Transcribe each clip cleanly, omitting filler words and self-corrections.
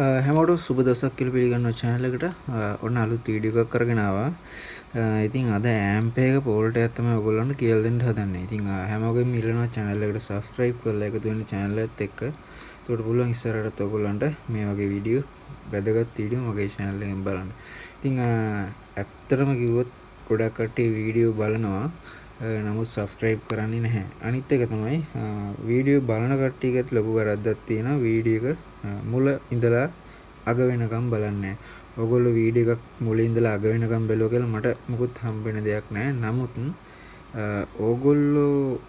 හැමෝටම සුබ දවසක් කියලා පිළිගන්නවා channel එකට. ඔන්න අලුත් වීඩියෝ එකක් කරගෙන ආවා. ඉතින් අද ඇම්ප් එක පෝල්ට් එකක් තමයි ඔයගොල්ලන්ට කියලා දෙන්න හදන්නේ. ඉතින් හැමෝගෙම ඉල්ලනවා channel එකට subscribe කරලා එකතු වෙන්න channel එකත් එක්ක. ඒකට පුළුවන් ඉස්සරහට ඔයගොල්ලන්ට මේ වගේ වීඩියෝ වැදගත් වීඩියෝ මගේ channel එකෙන් බලන්න. ඉතින් ඇත්තටම කිව්වොත් ගොඩක් කට්ටිය වීඩියෝ බලනවා. නමුත් subscribe කරන්නේ නැහැ. අනිත් එක තමයි වීඩියෝ බලන කට්ටියකත් ලොකු වැරද්දක් තියෙනවා. වීඩියෝ එක මුල ඉඳලා අග වෙනකම් බලන්නේ. ඔයගොල්ලෝ වීඩියෝ එකක් මුලින් ඉඳලා අග වෙනකම් බැලුවා කියලා මට මුකුත් හම්බ වෙන දෙයක් නැහැ. නමුත් ඕගොල්ලෝ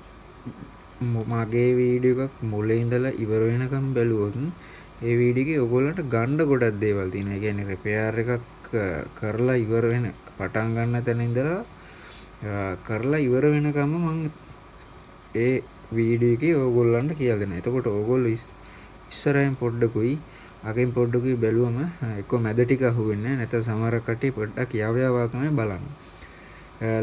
මගේ වීඩියෝ එකක් මුලින් ඉඳලා ඉවර වෙනකම් බැලුවොත් ඒ වීඩියෝ එකේ ඔයගොල්ලන්ට ගන්න ගොඩක් දේවල් තියෙනවා. ඒ කියන්නේ රිපෙයාර් එකක් කරලා ඉවර වෙන පටන් ගන්න තැන ඉඳලා කරලා ඉවර වෙනකම් මම ඒ වීඩියෝ එකේ ඕගොල්ලන්ට කියලා දෙනවා. එතකොට ඕගොල්ලෝ ඉස්සරහින් පොඩ්ඩකුයි අගින් පොඩ්ඩකුයි බැලුවම එක්ක මැද ටික අහුවෙන්නේ නැහැ. නැත්නම් සමහර කට්ටිය පොඩ්ඩක් යව තමයි බලන්නේ.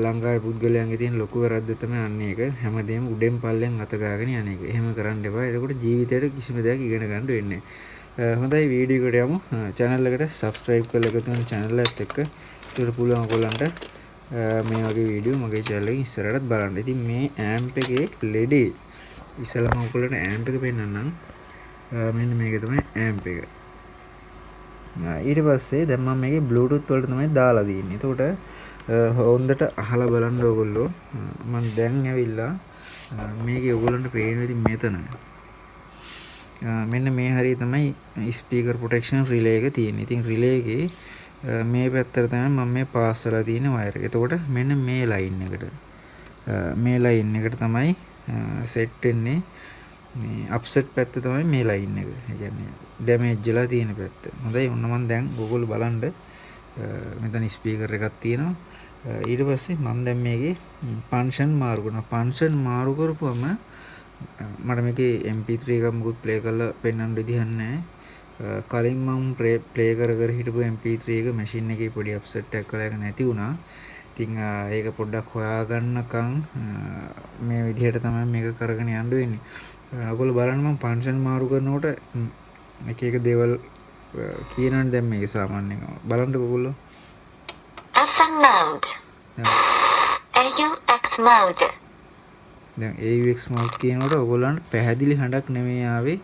ලංකාවේ පුද්ගලයන්ගේ තියෙන ලොකු වැරද්ද තමයි අන්න ඒක. හැමදේම උඩෙන් පල්ලෙන් අත ගාගෙන යන එක. එහෙම කරන්න එපා. එතකොට ජීවිතේට කිසිම දෙයක් ඉගෙන ගන්න වෙන්නේ නැහැ. හොඳයි වීඩියෝ එකට යමු. channel එකට subscribe කරලා එකතු වෙන channel එකත් එක්ක ඒකට පුළුවන් ඔයගොල්ලන්ට මේ වගේ වීඩියෝ මගේ channel එකේ ඉස්සරහටත් බලන්න. ඉතින් මේ amp එකේ ලෙඩේ ඉස්සලම ඔයගොල්ලන්ට amp එක පෙන්නන්නම්. මෙන්න මේක තමයි amp එක. ඊට පස්සේ දැන් මම මේකේ bluetooth වලට තමයි දාලා තියෙන්නේ. එතකොට හොඳට අහලා බලන්න ඕගොල්ලෝ. මම දැන් ඇවිල්ලා මේකේ ඔයගොල්ලන්ට පේනවා ඉතින් මෙතන. මෙන්න මේ හරිය තමයි speaker protection relay එක තියෙන්නේ. ඉතින් relay එකේ මේ පැත්තට තමයි මම මේ පාස් කරලා තියෙන වයර් එක. එතකොට මෙන්න මේ line එකට තමයි set වෙන්නේ. මේ අප්සෙට් පැත්ත තමයි මේ ලයින් එක. ඒ කියන්නේ ඩැමේජ් වෙලා තියෙන පැත්ත. හොඳයි ඔන්න මම දැන් ඔයගොල්ලෝ බලන්න මෙතන ස්පීකර් එකක් තියෙනවා. ඊට පස්සේ මම දැන් මේකේ ෆන්ක්ෂන් මාරු කරනවා. ෆන්ක්ෂන් මාරු කරපුවම මට මේකේ MP3 එකක් මුකුත් ප්ලේ කරලා පෙන්වන්න විදිහක් නැහැ. කලින් මම ප්ලේ කර හිටපු MP3 එක මැෂින් එකේ පොඩි අප්සෙට් එකක් කළා ඒක නැති වුණා. ඉතින් ඒක පොඩ්ඩක් හොයාගන්නකම් මේ විදිහට තමයි මේක කරගෙන යන්න වෙන්නේ. ඔයගොල්ලෝ බලන්න මම ෆන්ක්ෂන් මාරු කරනකොට එක එක දේවල් කියනවනේ දැන් මේක සාමාන්‍යයෙන් බලන්නකෝ ඔයගොල්ලෝ FM mode AUX mode දැන් AUX mode කියනකොට ඔයගොල්ලන්ට පැහැදිලි හඬක් නෙමෙයි ආවේ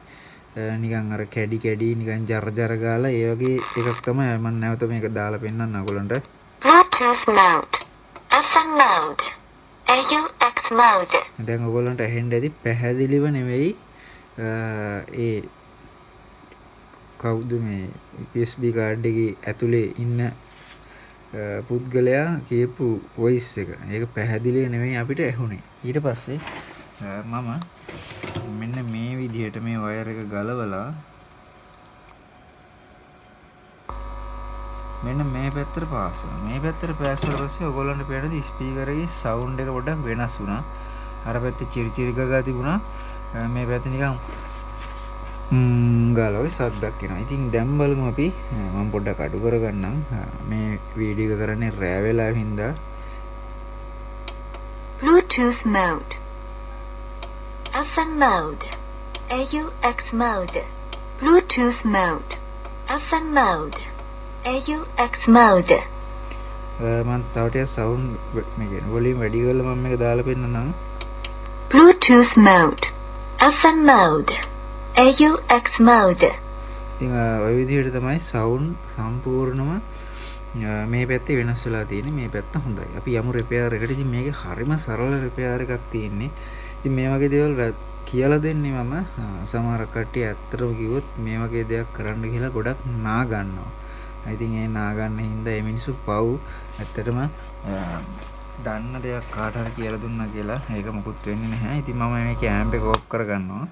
නිකන් අර කැඩි නිකන් ජර ගාලා ඒ වගේ එකක් තමයි මම නැවත මේක දාලා පෙන්නන්න ඔයගොල්ලන්ට Bluetooth mode FM mode AUX mode දැන් ඔයගොල්ලන්ට ඇහෙන්න ඇති පැහැදිලිව නෙවෙයි ඒ කවුද මේ USB කාඩ් එකේ ඇතුලේ ඉන්න පුද්ගලයා කියපු වොයිස් එක. ඒක පැහැදිලිව නෙවෙයි අපිට ඇහුනේ. ඊට පස්සේ මම මෙන්න මේ විදිහට මේ වයර් එක ගලවලා මෙන්න මේ පැත්තට පාස් කරනවා. මේ පැත්තට පාස් කරලා පස්සේ ඔයගොල්ලන්ට පේනද ස්පීකර් එකේ සවුන්ඩ් එක පොඩ්ඩක් වෙනස් වුණා. අර පැත්තේ චිරි ගගා තිබුණා. මේ පැත්තේ නිකන් ගාලා වගේ සද්දක් එනවා. ඉතින් දැන් බලමු අපි මම පොඩ්ඩක් අඩු කරගන්නම්. මේ වීඩියෝ එක කරන්නේ රෑ වෙලාවෙ හින්දා. Bluetooth mode FM mode AUX mode Bluetooth mode FM mode AUX mode මම තව ටිකක් සවුන්ඩ් මේ කියන්නේ වොලියුම් වැඩි කරලා මම මේක දාලා පෙන්නන්නම්. Bluetooth mode FM mode AUX mode ඉතින් ওই විදිහට තමයි සවුන්ඩ් සම්පූර්ණම මේ පැත්තේ වෙනස් වෙලා තියෙන්නේ. මේ පැත්ත හොඳයි. අපි යමු රිපෙයාර් එකට. ඉතින් මේකේ හරිම සරල රිපෙයාර් එකක් තියෙන්නේ. ඉතින් මේ වගේ දේවල් කියලා දෙන්නේ මම සමහර කට්ටිය ඇත්තටම කිව්වොත් මේ වගේ දෙයක් කරන්න කියලා ගොඩක් නා ගන්නවා. ඉතින් ඒ නා ගන්න හින්දා මේ මිනිස්සු පව් ඇත්තටම දන්න දෙයක් කාට හරි කියලා දුන්නා කියලා ඒක මොකුත් වෙන්නේ නැහැ. ඉතින් මම මේකේ ඇම්ප් එක ඕෆ් කරගන්නවා.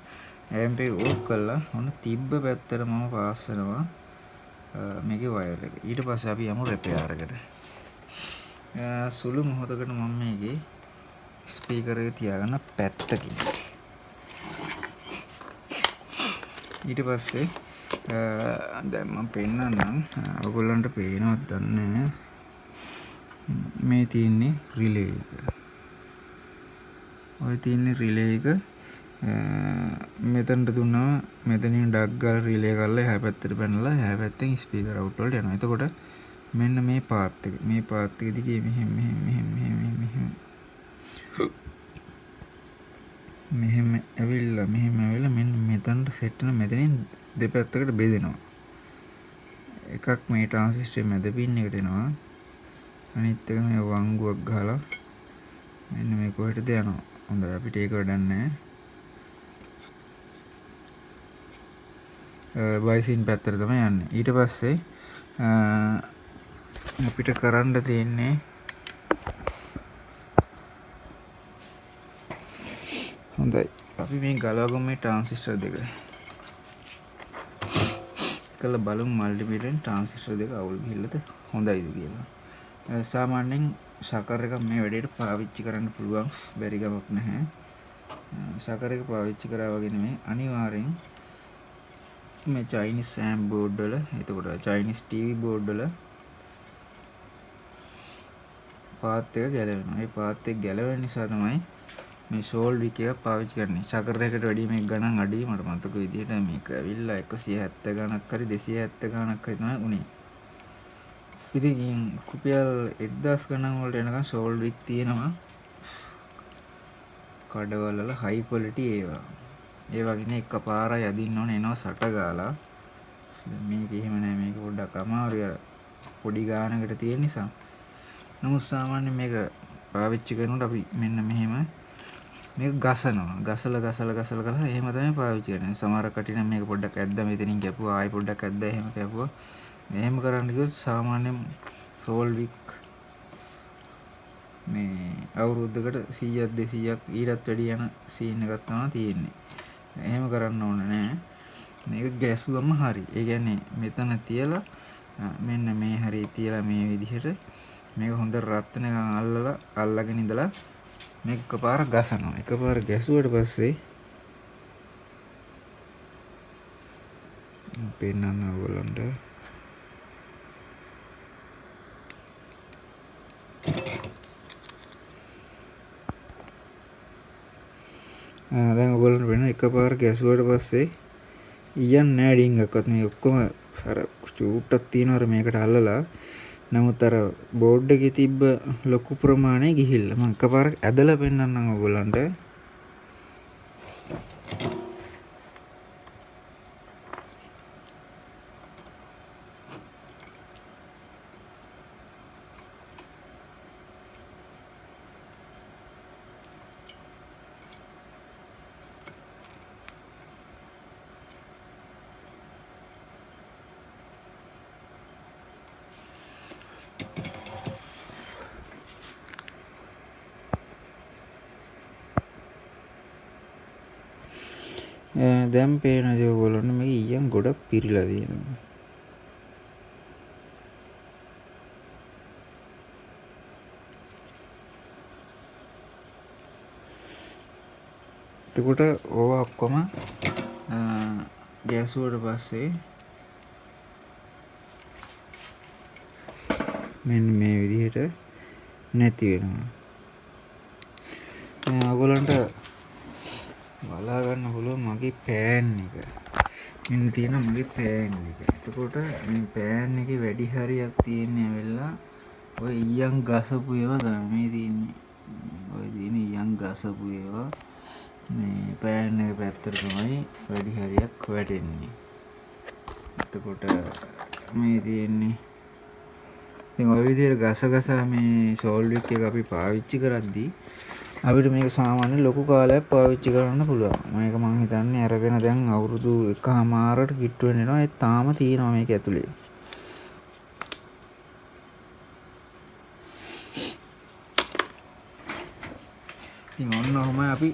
ඇම්ප් එක ඕෆ් කළා ඔන්න තිබ්බ පැත්තට මම පාස් කරනවා මේකේ වයර් එක. ඊට පස්සේ අපි යමු රිපෙයාර් එකට. සුළු මොහොතකට මම මේකේ ස්පීකර් එක තියාගන්න පැත්තකින්. ඊට පස්සේ දැන් මම පෙන්නන්නම් ඔයගොල්ලන්ට පේනවද දන්නේ මේ තියෙන්නේ රිලේ එක. ඔය තියෙන්නේ රිලේ එක මෙතනට දුන්නා මෙතනින් ඩක් ගාලා රිලේ කරලා එහා පැත්තට පැනලා එහා පැත්තෙන් ස්පීකර් අවුට් වලට යනවා. එතකොට මෙන්න මේ පාත් එක දිගේ මෙහෙම ඇවිල්ලා මෙන්න මෙතනට සෙට් වෙන මෙතනින් දෙපැත්තකට බෙදෙනවා. එකක් මේ ට්‍රාන්සිස්ටර් මැද පින් එකට එනවා. අනිත් එක මේ වංගුවක් ගහලා මෙන්න මේ කොහෙටද යනවා. හොඳයි අපිට ඒක වැඩක් නැහැ. බයිසින් පැත්තට තමයි යන්නේ. ඊට පස්සේ අපිට කරන්න තියෙන්නේ හොඳයි අපි මේ ගලවගමු මේ ට්‍රාන්සිස්ටර් දෙක. කළ බලමු මල්ටිමීටරෙන් ට්‍රාන්සිස්ටර් දෙක අවුල් ගිහිල්ලාද හොඳයිද කියලා. සාමාන්‍යයෙන් ශකර් එකක් මේ වැඩේට පාවිච්චි කරන්න පුළුවන් බැරි ගමක් නැහැ. ශකර් එක පාවිච්චි කරා වගේ නෙමෙයි අනිවාර්යෙන් මේ චයිනීස් සෑම් බෝඩ් වල එතකොට චයිනීස් ටීවී බෝඩ් වල පාත් එක ගැලවෙනවා. ඒ පාත් එක ගැලවෙන නිසා තමයි මේ සෝල්වික් එක පාවිච්චි කරන්නේ. ශකර් එකකට වැඩිය මේක ගණන් අඩුයි. මට මතක විදිහට මේක ඇවිල්ලා 170 ගණක් හරි 270 ගණක් හරි තමයි උනේ. ඉතින් රුපියල් 1000 ගණන් වලට එනකන් සෝල්වික් තියෙනවා. කඩවල වල හයි ක්වොලිටි ඒවා. ඒ වගේ එකපාරයි අදින්න ඕනේ එනවා සට ගාලා. මේක එහෙම නෑ මේක පොඩ්ඩක් අමාරුයි පොඩි ගානකට තියෙන නිසා. නමුත් සාමාන්‍යයෙන් මේක පාවිච්චි කරනකොට අපි මෙන්න මෙහෙම මේක ගසනවා. ගසලා ගහලා එහෙම තමයි පාවිච්චි කරන්නේ. සමහර කටින් නම් මේක පොඩ්ඩක් ඇද්දා මෙතනින් කැපුවා ආයි පොඩ්ඩක් ඇද්දා එහෙම කැපුවා. මෙහෙම කරන්න කිව්වොත් සාමාන්‍යයෙන් සෝල්වික් මේ අවුරුද්දකට 100ක් 200ක් ඊටත් වැඩි යන සීන් එකක් තමයි තියෙන්නේ. එහෙම කරන්න ඕන නෑ. මේක ගැසුවම හරි. ඒ කියන්නේ මෙතන තියලා මෙන්න මේ හරිය තියලා මේ විදිහට මේක හොඳ රත් වෙනකන් අල්ලගෙන ඉඳලා මේක එකපාර ගසනවා. එකපාර ගැසුවට පස්සේ පෙන්නන්න ඕගොල්ලන්ට දැන් ඔයගොල්ලන්ට වෙන එකපාර ගැසුවට පස්සේ ඉයන් නෑ ඩිංගක්වත් මේ ඔක්කොම අර චූට්ටක් තියෙනවර මේකට අල්ලලා. නමුත් අර බෝඩ් එකේ තිබ්බ ලොකු ප්‍රමාණය ගිහිල්ලා මම එකපාර ඇදලා පෙන්නන්නම් ඔයගොල්ලන්ට. දැන් පේනද ඔයගොල්ලන්ට මේක ඊයන් ගොඩක් පිරීලා තියෙනවා. එතකොට ඕවා ඔක්කොම ගැසුවට පස්සේ මෙන්න මේ විදිහට නැති වෙනවා. ඔයගොල්ලන්ට බලා ගන්න පුළුවන් මගේ පෑන් එක. මෙන්න තියෙන මගේ පෑන් එක. එතකොට මේ පෑන් එකේ වැඩි හරියක් තියෙන්නේ වෙලා ඔය ඊයන් ගසපු ඒවා තමයි තියෙන්නේ. ඔය තියෙන ඊයන් ගසපු ඒවා මේ පෑන් එක පැත්තට තමයි වැඩි හරියක් වැටෙන්නේ. එතකොට මේ තියෙන්නේ ඉතින් ඔය විදිහට ගස මේ සෝල්වික් එක අපි පාවිච්චි කරද්දී අපිට මේක සාමාන්‍ය ලොකු කාලයක් පාවිච්චි කරන්න පුළුවන්. මේක මම හිතන්නේ අරගෙන දැන් අවුරුදු 1කමාරකට කිට්ටු වෙනවා. ඒ තාම තියෙනවා මේක ඇතුලේ. ඉතින් ඔන්න ඔහොමයි අපි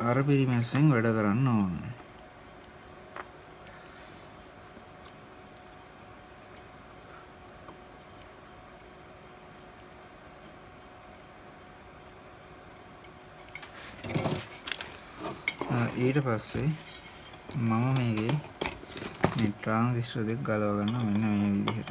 අර පිරිමැස්සෙන් වැඩ කරන්න ඕනේ. ඊට පස්සේ මම මේකේ මේ ට්‍රාන්සිස්ටර් දෙක ගලව ගන්න මෙන්න මේ විදිහට.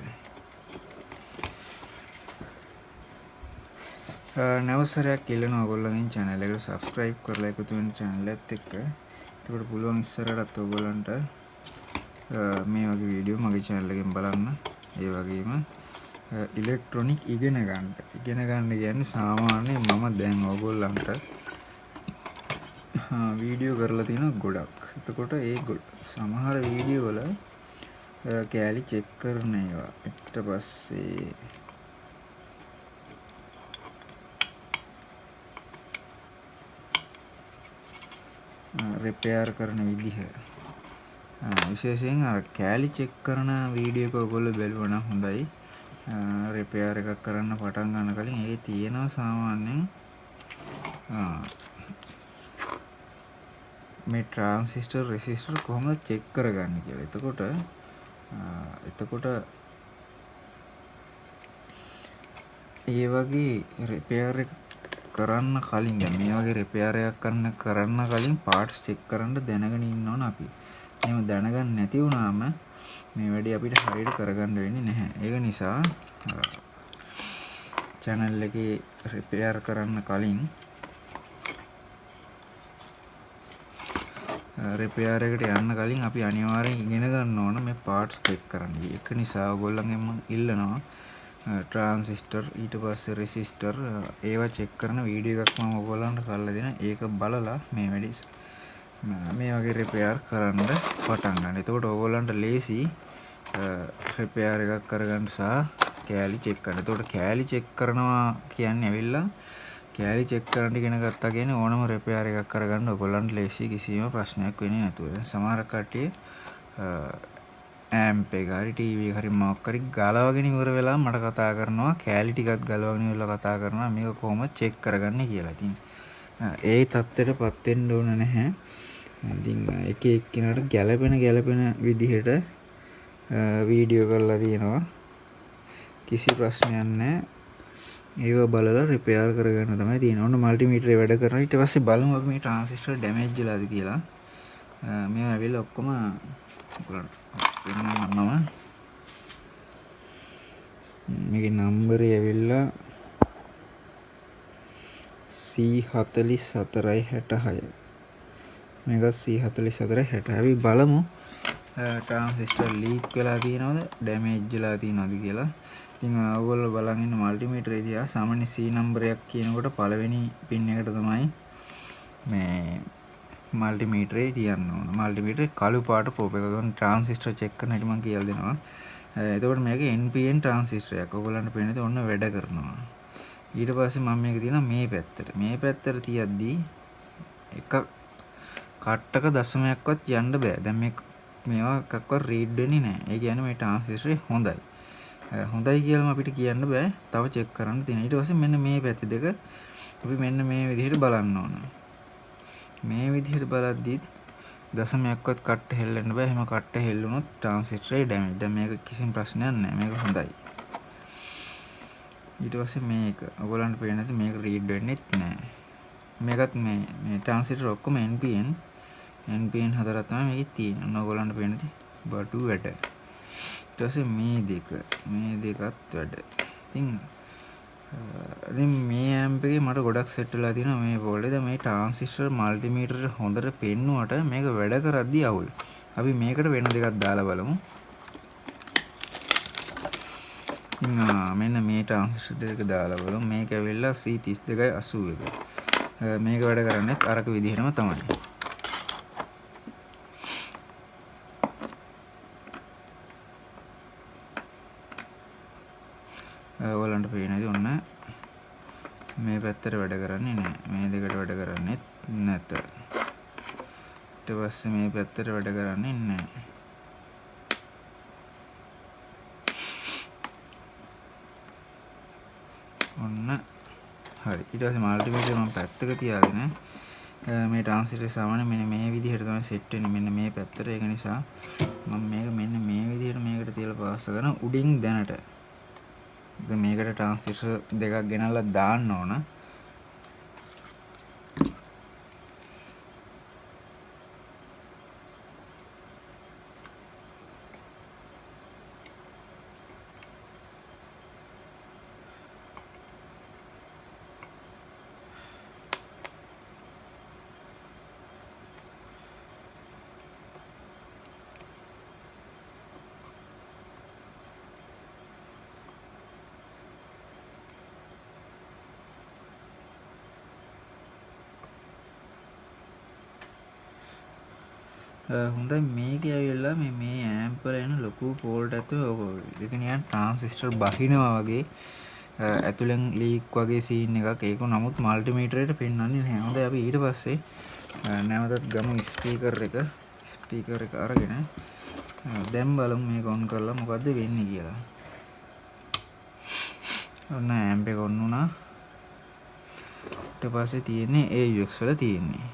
නැවසරයක් ඉල්ලනවා ඔයගොල්ලන්ගෙන් channel එකට subscribe කරලා එකතු වෙන channel එකත් එක්ක. එතකොට පුළුවන් ඉස්සරහටත් ඔයගොල්ලන්ට මේ වගේ වීඩියෝ මගේ channel එකෙන් බලන්න. ඒ වගේම ඉලෙක්ට්‍රොනික ඉගෙන ගන්න කියන්නේ සාමාන්‍යයෙන් මම දැන් ඔයගොල්ලන්ට වීඩියෝ කරලා තියෙනවා ගොඩක්. එතකොට ඒ සමහර වීඩියෝ වල කෑලි චෙක් කරන ඒවා ඊට පස්සේ රිපෙයාර් කරන විදිහ විශේෂයෙන් අර කෑලි චෙක් කරන වීඩියෝ එක ඔයගොල්ලෝ බැලුවා නම් හොඳයි. රිපෙයාර් එකක් කරන්න පටන් ගන්න කලින් ඒ තියෙනවා සාමාන්‍යයෙන් මේ ට්‍රාන්සිස්ටර් රෙසිස්ටර් කොහොමද චෙක් කරගන්නේ කියලා. එතකොට ඒ වගේ රිපෙයාර් එක කරන්න කලින් දැන් මේ වගේ රිපෙයාර් එකක් කරන්න කලින් පාර්ට්ස් චෙක් කරන්න දැනගෙන ඉන්න ඕන අපි. එහෙම දැනගන්න නැති වුණාම මේ වැඩේ අපිට හරියට කරගන්න වෙන්නේ නැහැ. ඒක නිසා channel එකේ රිපෙයාර් කරන්න කලින් රිපෙයාර් එකට යන්න කලින් අපි අනිවාර්යෙන් ඉගෙන ගන්න ඕන මේ පාර්ට්ස් චෙක් කරන්න. ඒක නිසා ඔයගොල්ලන්ගෙන් මම ඉල්ලනවා ට්‍රාන්සිස්ටර් ඊට පස්සේ රෙසිස්ටර් ඒවා චෙක් කරන වීඩියෝ එකක් මම ඔයගොල්ලන්ට කරලා දෙනවා. ඒක බලලා මේ වැඩේ මේ වගේ රිපෙයාර් කරන්න පටන් ගන්න. එතකොට ඔයගොල්ලන්ට ලේසි රිපෙයාර් එකක් කරගන්න සහ කෑලි චෙක් කරන්න. එතකොට කෑලි චෙක් කරනවා කියන්නේ ඇවිල්ලා කෑලි චෙක් කරන්න ඉගෙන ගත්තා කියන්නේ ඕනම රිපෙයාර් එකක් කරගන්න ඔයගොල්ලන්ට ලේසි කිසිම ප්‍රශ්නයක් වෙන්නේ නැතුව. දැන් සමහර කට්ටිය ඇම්ප් එක හරි ටීවී එක හරි මොකක් හරි ගලවගෙන ඉවර වෙලා මට කතා කරනවා කෑලි ටිකක් ගලවගෙන ඉවරලා කතා කරනවා මේක කොහොමද චෙක් කරගන්නේ කියලා. ඉතින් ඒ தත්ත්වයටපත් වෙන්න ඕන නැහැ. ඉතින් එක එක්කිනාට ගැළපෙන විදිහට වීඩියෝ කරලා තියෙනවා. කිසි ප්‍රශ්නයක් නැහැ. ඒව බලලා රිපෙයාර් කරගන්න තමයි තියෙන්නේ. ඔන්න මල්ටිමීටරේ වැඩ කරනවා. ඊට පස්සේ බලමු අපි මේ ට්‍රාන්සිස්ටර් ඩැමේජ් වෙලාද කියලා. මේවා ඇවිල්ලා ඔක්කොම මම මේකේ නම්බරේ ඇවිල්ලා C4466. මේක C4466. අපි බලමු ට්‍රාන්සිස්ටර් ලීක් වෙලා තියෙනවද ඩැමේජ් වෙලා තියෙනවද කියලා. ඉතින් ඔයගොල්ලෝ බලන් ඉන්න මල්ටිමීටරේ දිහා සාමාන්‍ය C නම්බරයක් කියනකොට පළවෙනි පින් එකට තමයි මේ මල්ටිමීටරේ තියන්න ඕන. මල්ටිමීටරේ කළු පාට ප්‍රොප් එක ගන්න ට්‍රාන්සිස්ටර් චෙක් කරන හැටි මම කියලා දෙනවා. එතකොට මේක NPN ට්‍රාන්සිස්ටරයක්. ඔයගොල්ලන්ට පේනද ඔන්න වැඩ කරනවා. ඊට පස්සේ මම මේක තියනවා මේ පැත්තට. මේ පැත්තට තියද්දී එක කට්ටක දශමයක්වත් යන්න බෑ. දැන් මේවා එකක්වත් රීඩ් වෙන්නේ නැහැ. ඒ කියන්නේ මේ ට්‍රාන්සිස්ටරේ හොඳයි. හොඳයි කියලාම අපිට කියන්න බෑ. තව චෙක් කරන්න තියෙනවා. ඊට පස්සේ මෙන්න මේ පැති දෙක අපි මෙන්න මේ විදිහට බලන්න ඕන. මේ විදිහට බලද්දි දශමයක්වත් කට්ට හෙල්ලන්න බෑ. එහෙම කට්ට හෙල්ලුණොත් ට්‍රාන්සිස්ටරේ ඩැමේජ්. දැන් මේක කිසිම ප්‍රශ්නයක් නැහැ. මේක හොඳයි. ඊට පස්සේ මේක ඔයගොල්ලන්ට පේන්නේ නැති මේක රීඩ් වෙන්නේ නැහැ. මේකත් මේ ට්‍රාන්සිස්ටර් ඔක්කොම NPN හතරක් තමයි මේකේ තියෙන්නේ. ඔයගොල්ලන්ට පේන්නේ නැති බටු වැඩ. ඊට පස්සේ මේ දෙකත් වැඩ. ඉතින් මේ ඇම්ප් එකේ මට ගොඩක් සෙට් වෙලා තියෙනවා මේ වෝල්ටේජ්. දැන් මේ ට්‍රාන්සිස්ටර් මල්ටිමීටර් හොඳට පෙන්නුවට මේක වැඩ කරද්දී අවුල්. අපි මේකට වෙන දෙකක් දාලා බලමු. ඉතින් මෙන්න මේ ට්‍රාන්සිස්ටර් දෙක දාලා බලමු. මේක ඇවිල්ලා C3281. මේක වැඩ කරන්නේ අරක විදිහටම තමයි. ඔයගොල්ලන්ට පේනද ඔන්න මේ පැත්තට වැඩ කරන්නේ නැහැ. මේ දෙකට වැඩ කරන්නේ නැත. ඊට පස්සේ මේ පැත්තට වැඩ කරන්නේ නැහැ. ඔන්න හරි. ඊට පස්සේ මල්ටිමීටර් මම පැත්තක තියාගෙන මේ ට්‍රාන්සිස්ටර් සාමාන්‍ය මෙන්න මේ විදිහට තමයි සෙට් වෙන්නේ. මෙන්න මේ පැත්තට. ඒක නිසා මම මේක මෙන්න මේ විදිහට මේකට තියලා පාස් කරන උඩින් දැනට දැන් මේකට ට්‍රාන්සිස්ටර් දෙකක් ගෙනල්ලා දාන්න ඕන. හොඳයි මේකේ ඇවිල්ලා මේ ඇම්ප් වල එන ලොකු ෆෝල්ට් ඇතුව ඔක ඒක නිකන් ට්‍රාන්සිස්ටර් බහිනවා වගේ ඇතුලෙන් ලීක් වගේ සීන් එකක් ඒක නමුත් මල්ටිමීටරේට පෙන්වන්නේ නැහැ. හොඳයි අපි ඊට පස්සේ නැවතත් ගමු ස්පීකර් එක අරගෙන දැන් බලමු මේක ඔන් කරලා මොකද්ද වෙන්නේ කියලා. ඔන්න ඇම්ප් එක ඔන් වුණා. ඊට පස්සේ තියෙන්නේ AUX වල තියෙන්නේ.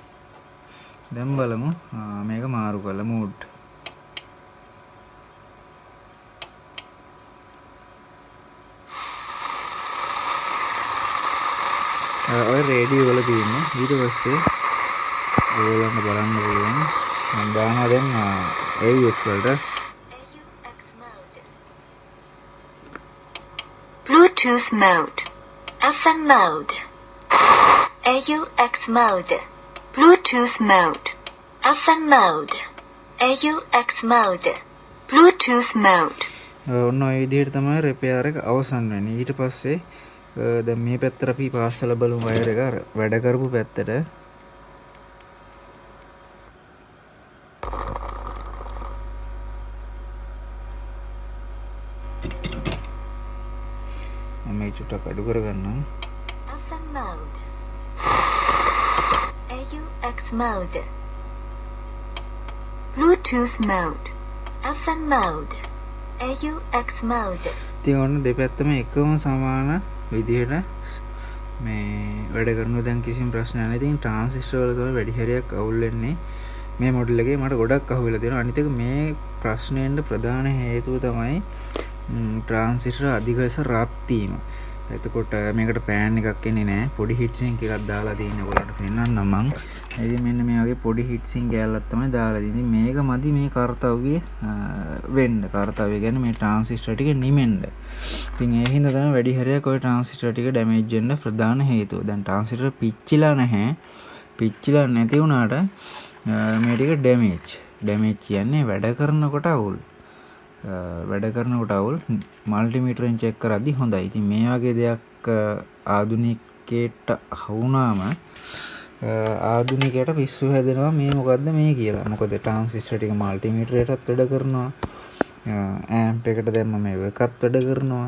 දැන් බලමු මේක මාරු කරලා මූඩ්. ඔය රේඩියෝ වල තියෙන්නේ. ඊට පස්සේ ඔයගොල්ලන්ට බලන්න පුළුවන්. මම දානවා දැන් AUX වලට. Bluetooth mode. SM mode. AUX mode. Bluetooth mode. SM mode. AUX mode. Bluetooth mode. ඔන්න ඔය විදිහට තමයි රිපෙයාර් එක අවසන් වෙන්නේ. ඊට පස්සේ දැන් මේ පැත්තට අපි පාස්සල බලමු වයර් එක අර වැඩ කරපු පැත්තට. මම මේ චුට්ටක් අඩු කරගන්නම්. SM mode. AUX mode. Bluetooth mode. SM mode. AUX mode. ඉතින් ඔන්න දෙපැත්තම එකම සමාන විදිහට මේ වැඩ කරනවා. දැන් කිසිම ප්‍රශ්නයක් නැහැ. ඉතින් ට්‍රාන්සිස්ටර් වල තමයි වැඩි හරියක් අවුල් වෙන්නේ. මේ මොඩල් එකේ මට ගොඩක් අහුවෙලා තියෙනවා. අනිත් එක මේ ප්‍රශ්නෙන්න ප්‍රධාන හේතුව තමයි ට්‍රාන්සිස්ටර් අධික ලෙස රත් වීම. එතකොට මේකට පෑන් එකක් එන්නේ නැහැ. පොඩි හීට් සින්ක් එකක් දාලා තියෙන ඔයගොල්ලන්ට පෙන්නන්නම් මම. ඉතින් මෙන්න මේ වගේ පොඩි හීට් සින්ක් ගෑල්ලක් තමයි දාලා තියෙන්නේ. මේක මදි මේ කාර්යය වෙන්න. කාර්යය කියන්නේ මේ ට්‍රාන්සිස්ටර් ටික නිමෙන්න. ඉතින් ඒ හින්දා තමයි වැඩි හරියක් ඔය ට්‍රාන්සිස්ටර් ටික ඩැමේජ් වෙන්න ප්‍රධාන හේතුව. දැන් ට්‍රාන්සිස්ටර් පිච්චිලා නැහැ. පිච්චිලා නැති වුණාට මේ ටික ඩැමේජ් කියන්නේ වැඩ කරනකොට අවුල්. වැඩ කරනකොට අවුල් මල්ටිමීටරෙන් චෙක් කරද්දි හොඳයි. ඉතින් මේ වගේ දෙයක් ආධුනිකයට වුණාම ආධුනිකයට පිස්සු හැදෙනවා මේ මොකද්ද මේ කියලා. මොකද ට්‍රාන්සිස්ටර් ටික මල්ටිමීටරයටත් වැඩ කරනවා. ඇම්ප් එකට දැම්ම මේ එකත් වැඩ කරනවා.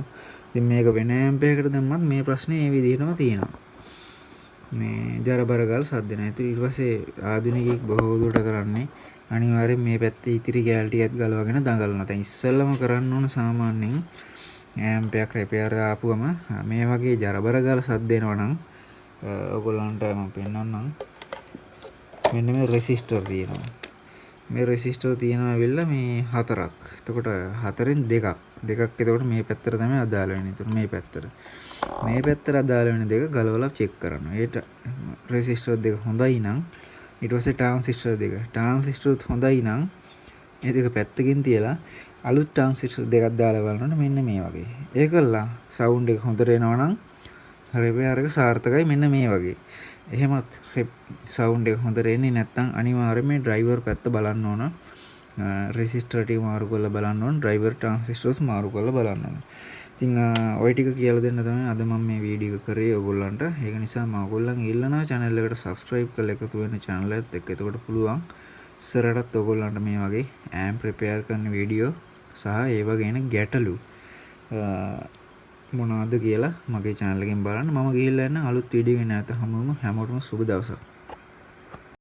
ඉතින් මේක වෙන ඇම්ප් එකකට දැම්මත් මේ ප්‍රශ්නේ මේ විදිහටම තියෙනවා. මේ ජරබර ගාල සද්ද නැහැ. ඊට පස්සේ ආධුනිකයෙක් බොහෝ දුරට කරන්නේ අනිවාර්යෙන් මේ පැත්තේ ඉතිරි කැලේ ටිකත් ගලවගෙන දඟලනවා. දැන් ඉස්සෙල්ලම කරන්න ඕන සාමාන්‍යයෙන් ඇම්ප් එකක් රිපෙයාර් ආපුවම මේ වගේ ජරබර ගාල සද්ද එනවා නම් ඔයගොල්ලන්ට මම පෙන්නන්නම්. මෙන්න මේ රෙසිස්ටර් තියෙනවා. මේ රෙසිස්ටර් තියෙනවා ඇවිල්ලා මේ හතරක්. එතකොට හතරෙන් දෙකක්. එතකොට මේ පැත්තට තමයි අදාළ වෙන්නේ. එතකොට මේ පැත්තට අදාළ වෙන දෙක ගලවලා චෙක් කරනවා. ඒට රෙසිස්ටර් දෙක හොඳයි නම් ඊට පස්සේ ට්‍රාන්සිස්ටර් හොඳයි නම් ඒ දෙක පැත්තකින් තියලා අලුත් ට්‍රාන්සිස්ටර් දෙකක් දාලා බලනකොට මෙන්න මේ වගේ. ඒකල්ලා සවුන්ඩ් එක හොඳට එනවා නම් රිපෙයාර් එක සාර්ථකයි මෙන්න මේ වගේ. එහෙමත් සවුන්ඩ් එක හොඳට එන්නේ නැත්නම් අනිවාර්යයෙන් මේ ඩ්‍රයිවර් පැත්ත බලන්න ඕන. රෙසිස්ටර් ටික මාරු කරලා බලන්න ඕන. ඩ්‍රයිවර් ට්‍රාන්සිස්ටර්ස් මාරු කරලා බලන්න ඕන. ඉතින් ওই ටික කියලා දෙන්න තමයි අද මම මේ වීඩියෝ එක කරේ ඔයගොල්ලන්ට. ඒක නිසා මම ඔයගොල්ලන් ඉල්ලනවා channel එකට subscribe කරලා එකතු වෙන්න channel එකත් එක්ක. එතකොට පුළුවන් ඉස්සරහටත් ඔයගොල්ලන්ට මේ වගේ amp repair කරන වීඩියෝ සහ ඒ වගේන ගැටලු මොනවද කියලා මගේ channel එකෙන් බලන්න. මම ගිහිල්ලා යන අලුත් වීඩියෝ එක නැවත හමුවෙමු. හැමෝටම සුබ දවසක්.